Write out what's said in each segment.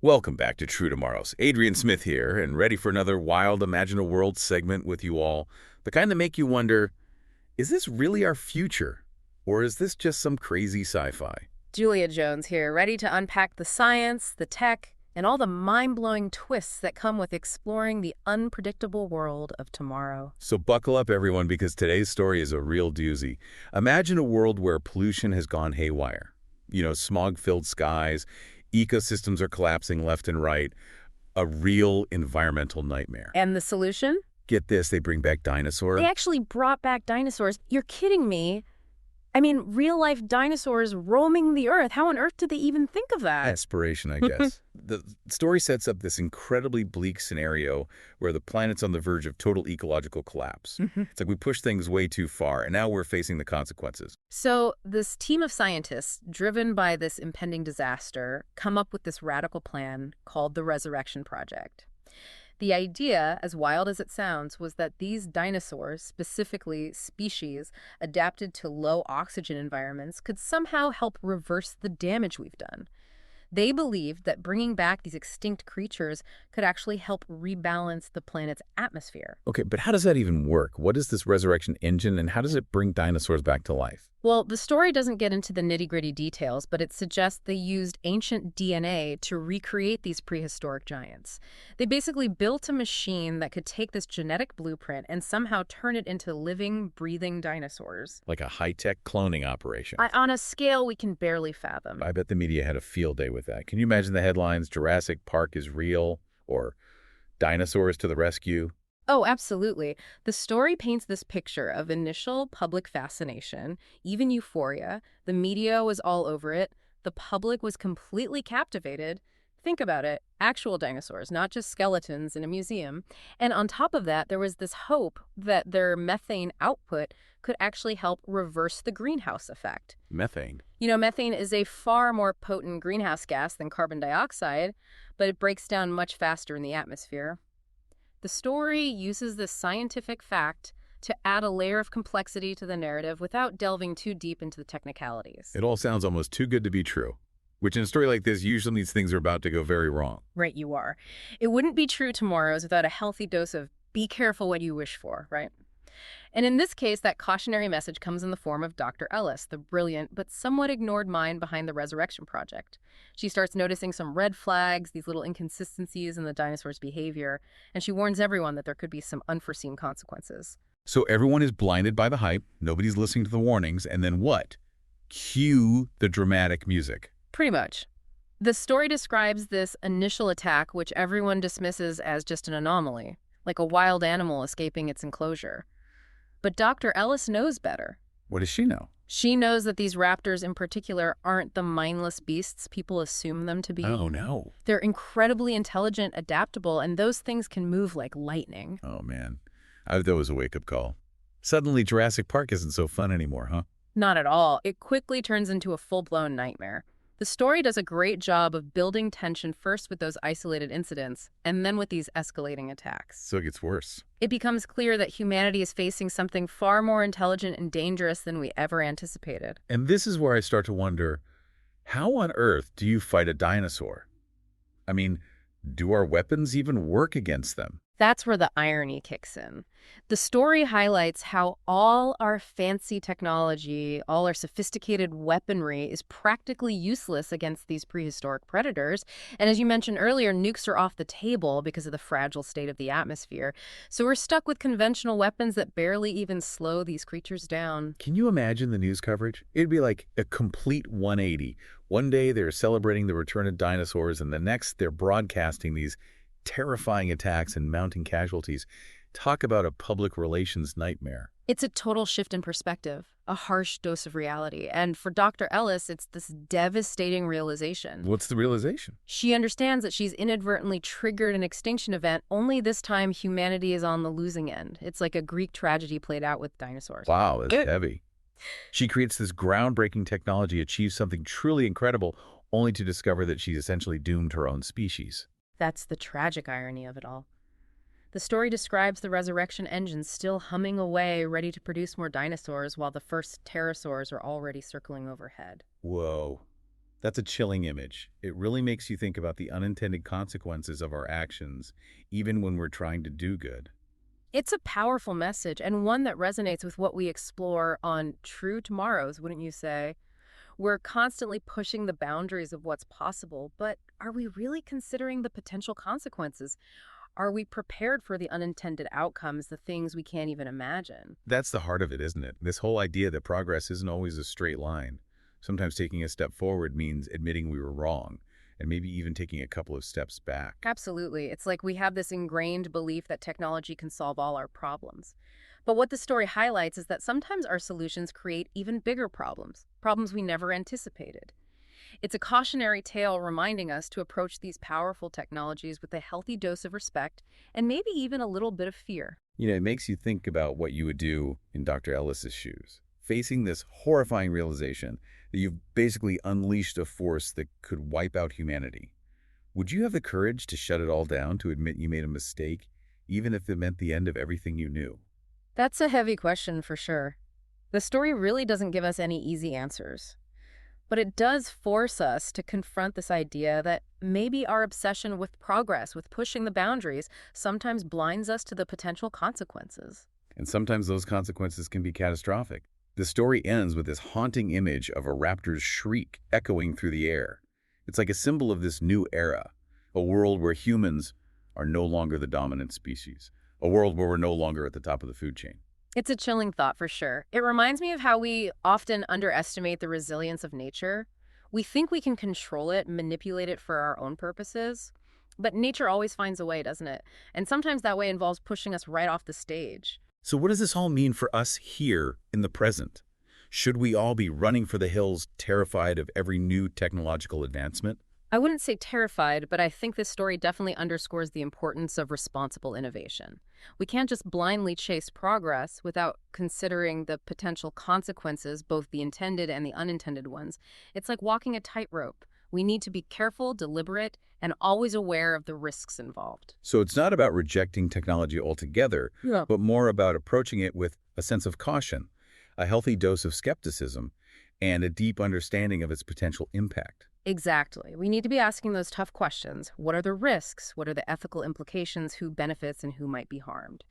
Welcome back to True Tomorrows. Adrian Smith here, and ready for another wild Imagine a World segment with you all. The kind that make you wonder, is this really our future? Or is this just some crazy sci-fi? Julia Jones here, ready to unpack the science, the tech, and all the mind-blowing twists that come with exploring the unpredictable world of tomorrow. So buckle up, everyone, because today's story is a real doozy. Imagine a world where pollution has gone haywire. Smog-filled skies, ecosystems are collapsing left and right. A real environmental nightmare. And the solution? Get this, they bring back dinosaurs. They actually brought back dinosaurs. You're kidding me. I mean, real-life dinosaurs roaming the Earth. How on earth did they even think of that? Aspiration, I guess. The story sets up this incredibly bleak scenario where the planet's on the verge of total ecological collapse. It's like we pushed things way too far, and now we're facing the consequences. So this team of scientists, driven by this impending disaster, come up with this radical plan called the Resurrection Project. The idea, as wild as it sounds, was that these dinosaurs, specifically species adapted to low oxygen environments, could somehow help reverse the damage we've done. They believed that bringing back these extinct creatures could actually help rebalance the planet's atmosphere. Okay, but how does that even work? What is this resurrection engine, and how does it bring dinosaurs back to life? Well, the story doesn't get into the nitty-gritty details, but it suggests they used ancient DNA to recreate these prehistoric giants. They basically built a machine that could take this genetic blueprint and somehow turn it into living, breathing dinosaurs. Like a high-tech cloning operation. On a scale we can barely fathom. I bet the media had a field day with that. Can you imagine the headlines, Jurassic Park is real, or dinosaurs to the rescue? Oh, absolutely. The story paints this picture of initial public fascination, even euphoria. The media was all over it. The public was completely captivated. Think about it. Actual dinosaurs, not just skeletons in a museum. And on top of that, there was this hope that their methane output could actually help reverse the greenhouse effect. Methane? Methane is a far more potent greenhouse gas than carbon dioxide, but it breaks down much faster in the atmosphere. The story uses this scientific fact to add a layer of complexity to the narrative without delving too deep into the technicalities. It all sounds almost too good to be true, which in a story like this usually means things are about to go very wrong. Right, you are. It wouldn't be true tomorrows without a healthy dose of be careful what you wish for, right? And in this case, that cautionary message comes in the form of Dr. Ellis, the brilliant but somewhat ignored mind behind the Resurrection Project. She starts noticing some red flags, these little inconsistencies in the dinosaurs' behavior, and she warns everyone that there could be some unforeseen consequences. So everyone is blinded by the hype, nobody's listening to the warnings, and then what? Cue the dramatic music. Pretty much. The story describes this initial attack, which everyone dismisses as just an anomaly, like a wild animal escaping its enclosure. But Dr. Ellis knows better. What does she know? She knows that these raptors in particular aren't the mindless beasts people assume them to be. Oh, no. They're incredibly intelligent, adaptable, and those things can move like lightning. Oh, man. That was a wake-up call. Suddenly, Jurassic Park isn't so fun anymore, huh? Not at all. It quickly turns into a full-blown nightmare. The story does a great job of building tension first with those isolated incidents, and then with these escalating attacks. So it gets worse. It becomes clear that humanity is facing something far more intelligent and dangerous than we ever anticipated. And this is where I start to wonder, how on earth do you fight a dinosaur? I mean, do our weapons even work against them? That's where the irony kicks in. The story highlights how all our fancy technology, all our sophisticated weaponry is practically useless against these prehistoric predators. And as you mentioned earlier, nukes are off the table because of the fragile state of the atmosphere. So we're stuck with conventional weapons that barely even slow these creatures down. Can you imagine the news coverage? It'd be like a complete 180. One day they're celebrating the return of dinosaurs, and the next they're broadcasting these terrifying attacks and mounting casualties. Talk about a public relations nightmare. It's a total shift in perspective, a harsh dose of reality. And for Dr. Ellis, it's this devastating realization. What's the realization? She understands that she's inadvertently triggered an extinction event, only this time humanity is on the losing end. It's like a Greek tragedy played out with dinosaurs. Wow, that's heavy. She creates this groundbreaking technology, achieves something truly incredible, only to discover that she's essentially doomed her own species. That's the tragic irony of it all. The story describes the resurrection engine still humming away, ready to produce more dinosaurs, while the first pterosaurs are already circling overhead. Whoa. That's a chilling image. It really makes you think about the unintended consequences of our actions, even when we're trying to do good. It's a powerful message and one that resonates with what we explore on True Tomorrows, wouldn't you say? We're constantly pushing the boundaries of what's possible, but are we really considering the potential consequences? Are we prepared for the unintended outcomes, the things we can't even imagine? That's the heart of it, isn't it? This whole idea that progress isn't always a straight line. Sometimes taking a step forward means admitting we were wrong, and maybe even taking a couple of steps back. Absolutely. It's like we have this ingrained belief that technology can solve all our problems. But what the story highlights is that sometimes our solutions create even bigger problems, problems we never anticipated. It's a cautionary tale reminding us to approach these powerful technologies with a healthy dose of respect and maybe even a little bit of fear. It makes you think about what you would do in Dr. Ellis's shoes, facing this horrifying realization that you've basically unleashed a force that could wipe out humanity. Would you have the courage to shut it all down, to admit you made a mistake, even if it meant the end of everything you knew? That's a heavy question for sure. The story really doesn't give us any easy answers. But it does force us to confront this idea that maybe our obsession with progress, with pushing the boundaries, sometimes blinds us to the potential consequences. And sometimes those consequences can be catastrophic. The story ends with this haunting image of a raptor's shriek echoing through the air. It's like a symbol of this new era, a world where humans are no longer the dominant species, a world where we're no longer at the top of the food chain. It's a chilling thought for sure. It reminds me of how we often underestimate the resilience of nature. We think we can control it, manipulate it for our own purposes, but nature always finds a way, doesn't it? And sometimes that way involves pushing us right off the stage. So what does this all mean for us here in the present? Should we all be running for the hills, terrified of every new technological advancement? I wouldn't say terrified, but I think this story definitely underscores the importance of responsible innovation. We can't just blindly chase progress without considering the potential consequences, both the intended and the unintended ones. It's like walking a tightrope. We need to be careful, deliberate, and always aware of the risks involved. So it's not about rejecting technology altogether, Yeah. but more about approaching it with a sense of caution, a healthy dose of skepticism, and a deep understanding of its potential impact. Exactly. We need to be asking those tough questions. What are the risks? What are the ethical implications? Who benefits and who might be harmed?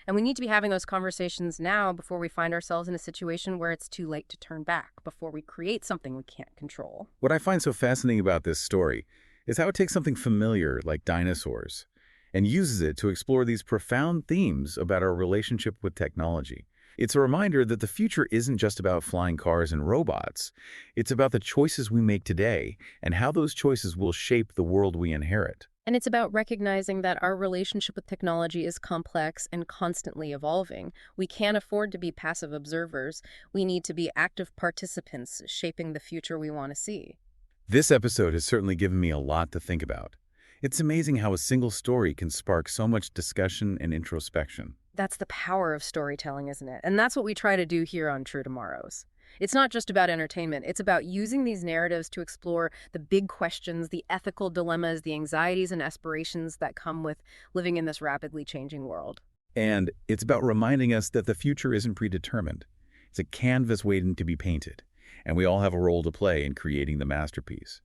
And we need to be having those conversations now before we find ourselves in a situation where it's too late to turn back, before we create something we can't control. What I find so fascinating about this story is how it takes something familiar like dinosaurs and uses it to explore these profound themes about our relationship with technology. It's a reminder that the future isn't just about flying cars and robots. It's about the choices we make today and how those choices will shape the world we inherit. And it's about recognizing that our relationship with technology is complex and constantly evolving. We can't afford to be passive observers. We need to be active participants shaping the future we want to see. This episode has certainly given me a lot to think about. It's amazing how a single story can spark so much discussion and introspection. That's the power of storytelling, isn't it? And that's what we try to do here on True Tomorrows. It's not just about entertainment. It's about using these narratives to explore the big questions, the ethical dilemmas, the anxieties and aspirations that come with living in this rapidly changing world. And it's about reminding us that the future isn't predetermined. It's a canvas waiting to be painted, and we all have a role to play in creating the masterpiece.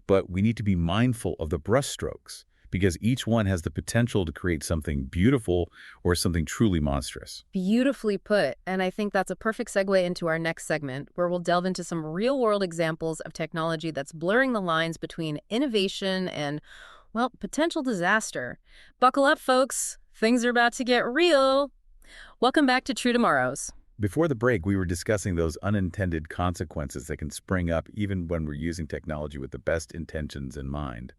But we need to be mindful of the brushstrokes, because each one has the potential to create something beautiful or something truly monstrous. Beautifully put. And I think that's a perfect segue into our next segment, where we'll delve into some real-world examples of technology that's blurring the lines between innovation and, well, potential disaster. Buckle up, folks. Things are about to get real. Welcome back to True Tomorrows. Before the break, we were discussing those unintended consequences that can spring up even when we're using technology with the best intentions in mind.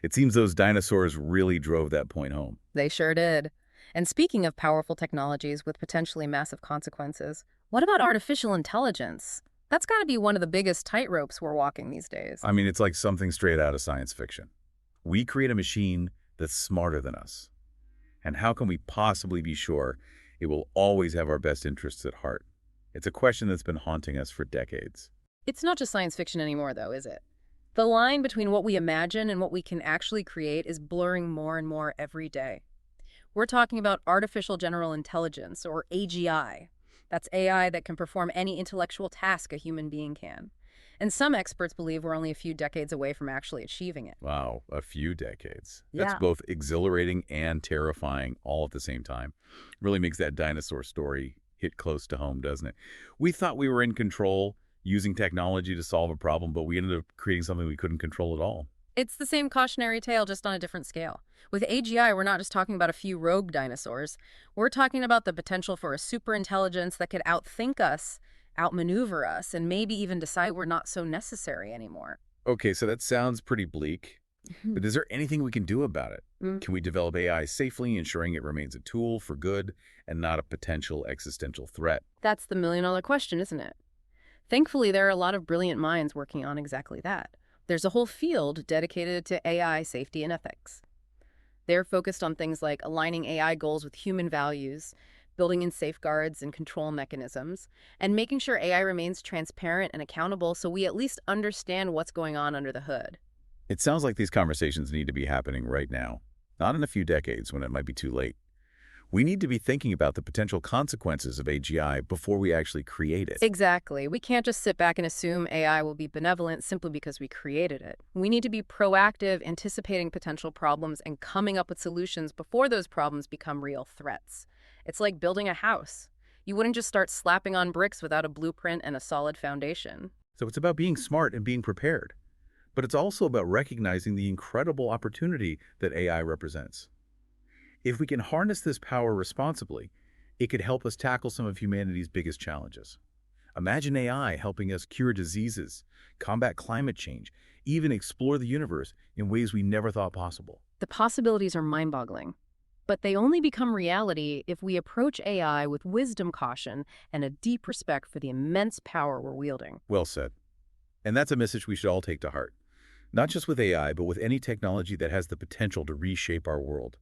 It seems those dinosaurs really drove that point home. They sure did. And speaking of powerful technologies with potentially massive consequences, what about artificial intelligence? That's got to be one of the biggest tightropes we're walking these days. I mean, it's like something straight out of science fiction. We create a machine that's smarter than us. And how can we possibly be sure it will always have our best interests at heart? It's a question that's been haunting us for decades. It's not just science fiction anymore, though, is it? The line between what we imagine and what we can actually create is blurring more and more every day. We're talking about artificial general intelligence, or AGI. That's AI that can perform any intellectual task a human being can. And some experts believe we're only a few decades away from actually achieving it. Wow, a few decades. That's Yeah. both exhilarating and terrifying all at the same time. Really makes that dinosaur story hit close to home, doesn't it? We thought we were in control using technology to solve a problem, but we ended up creating something we couldn't control at all. It's the same cautionary tale, just on a different scale. With AGI, we're not just talking about a few rogue dinosaurs. We're talking about the potential for a superintelligence that could outthink us, outmaneuver us, and maybe even decide we're not so necessary anymore. Okay, so that sounds pretty bleak, Mhm. but is there anything we can do about it? Mm. Can we develop AI safely, ensuring it remains a tool for good and not a potential existential threat? That's the million-dollar question, isn't it? Thankfully, there are a lot of brilliant minds working on exactly that. There's a whole field dedicated to AI safety and ethics. They're focused on things like aligning AI goals with human values, building in safeguards and control mechanisms, and making sure AI remains transparent and accountable so we at least understand what's going on under the hood. It sounds like these conversations need to be happening right now, not in a few decades when it might be too late. We need to be thinking about the potential consequences of AGI before we actually create it. Exactly. We can't just sit back and assume AI will be benevolent simply because we created it. We need to be proactive, anticipating potential problems and coming up with solutions before those problems become real threats. It's like building a house. You wouldn't just start slapping on bricks without a blueprint and a solid foundation. So it's about being smart and being prepared. But it's also about recognizing the incredible opportunity that AI represents. If we can harness this power responsibly, it could help us tackle some of humanity's biggest challenges. Imagine AI helping us cure diseases, combat climate change, even explore the universe in ways we never thought possible. The possibilities are mind-boggling. But they only become reality if we approach AI with wisdom, caution, and a deep respect for the immense power we're wielding. Well said. And that's a message we should all take to heart. Not just with AI, but with any technology that has the potential to reshape our world.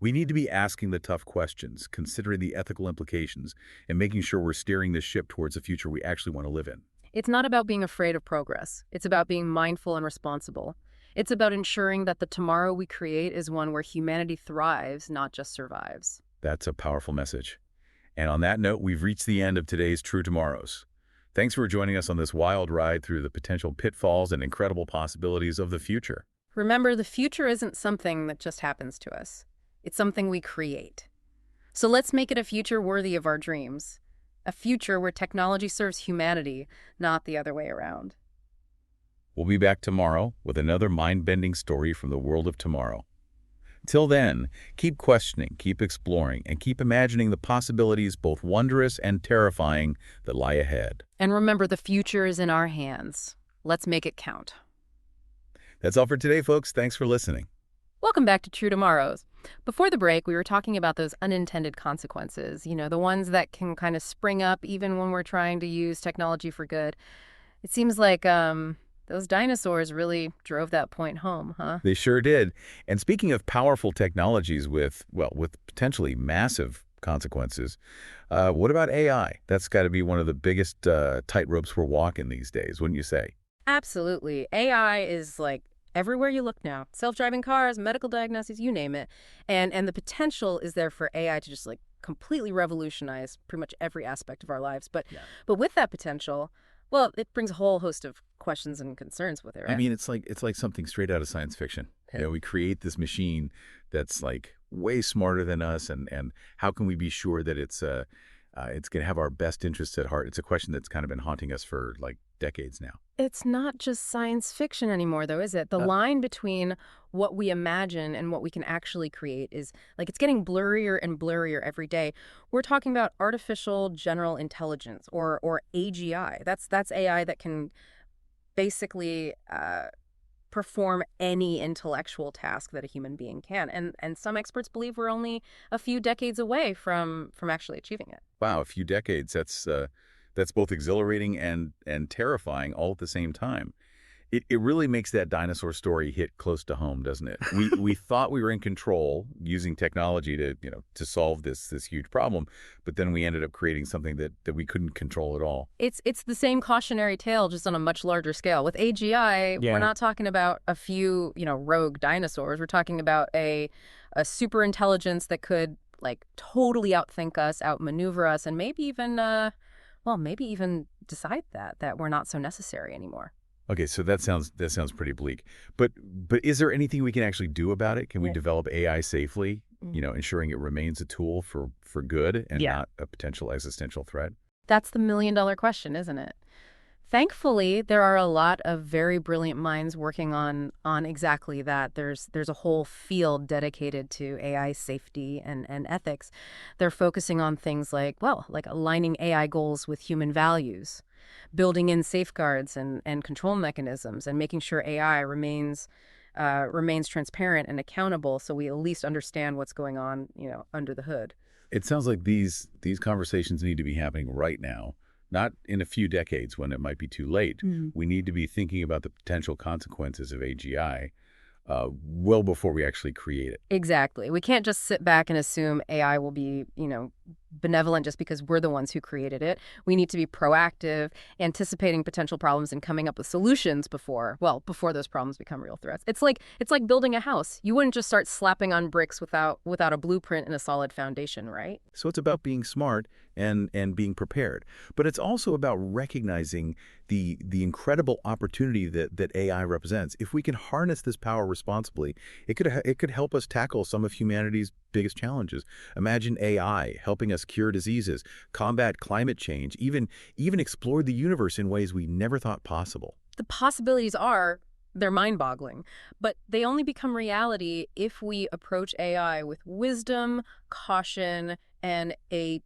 We need to be asking the tough questions, considering the ethical implications, and making sure we're steering this ship towards a future we actually want to live in. It's not about being afraid of progress. It's about being mindful and responsible. It's about ensuring that the tomorrow we create is one where humanity thrives, not just survives. That's a powerful message. And on that note, we've reached the end of today's True Tomorrows. Thanks for joining us on this wild ride through the potential pitfalls and incredible possibilities of the future. Remember, the future isn't something that just happens to us. It's something we create. So let's make it a future worthy of our dreams. A future where technology serves humanity, not the other way around. We'll be back tomorrow with another mind-bending story from the world of tomorrow. Till then, keep questioning, keep exploring, and keep imagining the possibilities, both wondrous and terrifying, that lie ahead. And remember, the future is in our hands. Let's make it count. That's all for today, folks. Thanks for listening. Welcome back to True Tomorrows. Before the break, we were talking about those unintended consequences, the ones that can kind of spring up even when we're trying to use technology for good. It seems like those dinosaurs really drove that point home, huh? They sure did. And speaking of powerful technologies with potentially massive consequences, what about AI? That's got to be one of the biggest tightropes we're walking these days, wouldn't you say? Absolutely. AI is like everywhere you look now. Self-driving cars, medical diagnoses, you name it. And the potential is there for AI to just like completely revolutionize pretty much every aspect of our lives. But with that potential, well, it brings a whole host of questions and concerns with it, right? I mean, it's like something straight out of science fiction. We create this machine that's like way smarter than us, and how can we be sure that it's going to have our best interests at heart? It's a question that's kind of been haunting us for like decades now. It's not just science fiction anymore, though, is it? The line between what we imagine and what we can actually create is like it's getting blurrier and blurrier every day. We're talking about artificial general intelligence or AGI. That's AI that can basically perform any intellectual task that a human being can. And some experts believe we're only a few decades away from actually achieving it. Wow, a few decades. That's both exhilarating and terrifying all at the same time. It really makes that dinosaur story hit close to home, doesn't it? We thought we were in control using technology to solve this huge problem, but then we ended up creating something that we couldn't control at all. It's the same cautionary tale, just on a much larger scale. With AGI, we're not talking about a few, rogue dinosaurs. We're talking about a super intelligence that could like totally outthink us, outmaneuver us, and maybe even decide that we're not so necessary anymore. Okay, so that sounds pretty bleak. But is there anything we can actually do about it? Can we Yeah. develop AI safely, Mm. ensuring it remains a tool for good and Yeah. not a potential existential threat? That's the million-dollar question, isn't it? Thankfully, there are a lot of very brilliant minds working on exactly that. There's a whole field dedicated to AI safety and ethics. They're focusing on things like aligning AI goals with human values, building in safeguards and control mechanisms, and making sure AI remains transparent and accountable, so we at least understand what's going on, under the hood. It sounds like these conversations need to be happening right now, not in a few decades when it might be too late. We need to be thinking about the potential consequences of AGI well before we actually create it. Exactly. We can't just sit back and assume AI will be, benevolent just because we're the ones who created it. We need to be proactive, anticipating potential problems and coming up with solutions before those problems become real threats. It's like building a house. You wouldn't just start slapping on bricks without a blueprint and a solid foundation, right? So it's about being smart and being prepared. But it's also about recognizing the incredible opportunity that AI represents. If we can harness this power responsibly, it could help us tackle some of humanity's biggest challenges. Imagine AI helping us cure diseases, combat climate change, even explore the universe in ways we never thought possible. The possibilities they're mind-boggling, but they only become reality if we approach AI with wisdom, caution, and a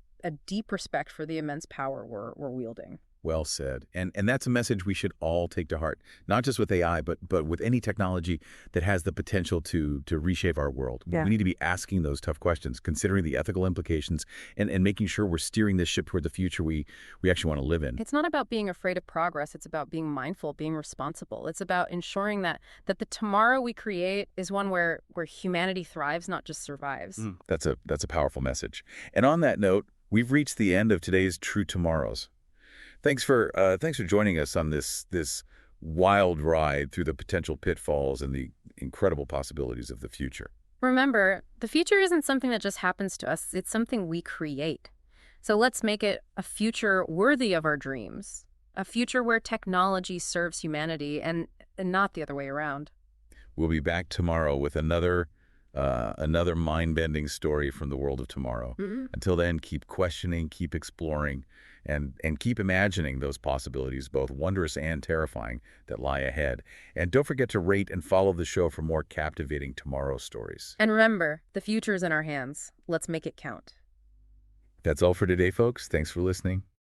deep respect for the immense power we're wielding. Well said. And that's a message we should all take to heart, not just with AI, but with any technology that has the potential to reshape our world. Yeah. We need to be asking those tough questions, considering the ethical implications, and making sure we're steering this ship toward the future we actually want to live in. It's not about being afraid of progress. It's about being mindful, being responsible. It's about ensuring that the tomorrow we create is one where humanity thrives, not just survives. That's a powerful message. And on that note, we've reached the end of today's True Tomorrows. Thanks for joining us on this wild ride through the potential pitfalls and the incredible possibilities of the future. Remember, the future isn't something that just happens to us. It's something we create. So let's make it a future worthy of our dreams, a future where technology serves humanity and not the other way around. We'll be back tomorrow with another mind-bending story from the world of tomorrow. Until then, keep questioning, keep exploring, and keep imagining those possibilities, both wondrous and terrifying, that lie ahead. And don't forget to rate and follow the show for more captivating tomorrow stories. And remember, the future is in our hands. Let's make it count. That's all for today, folks. Thanks for listening.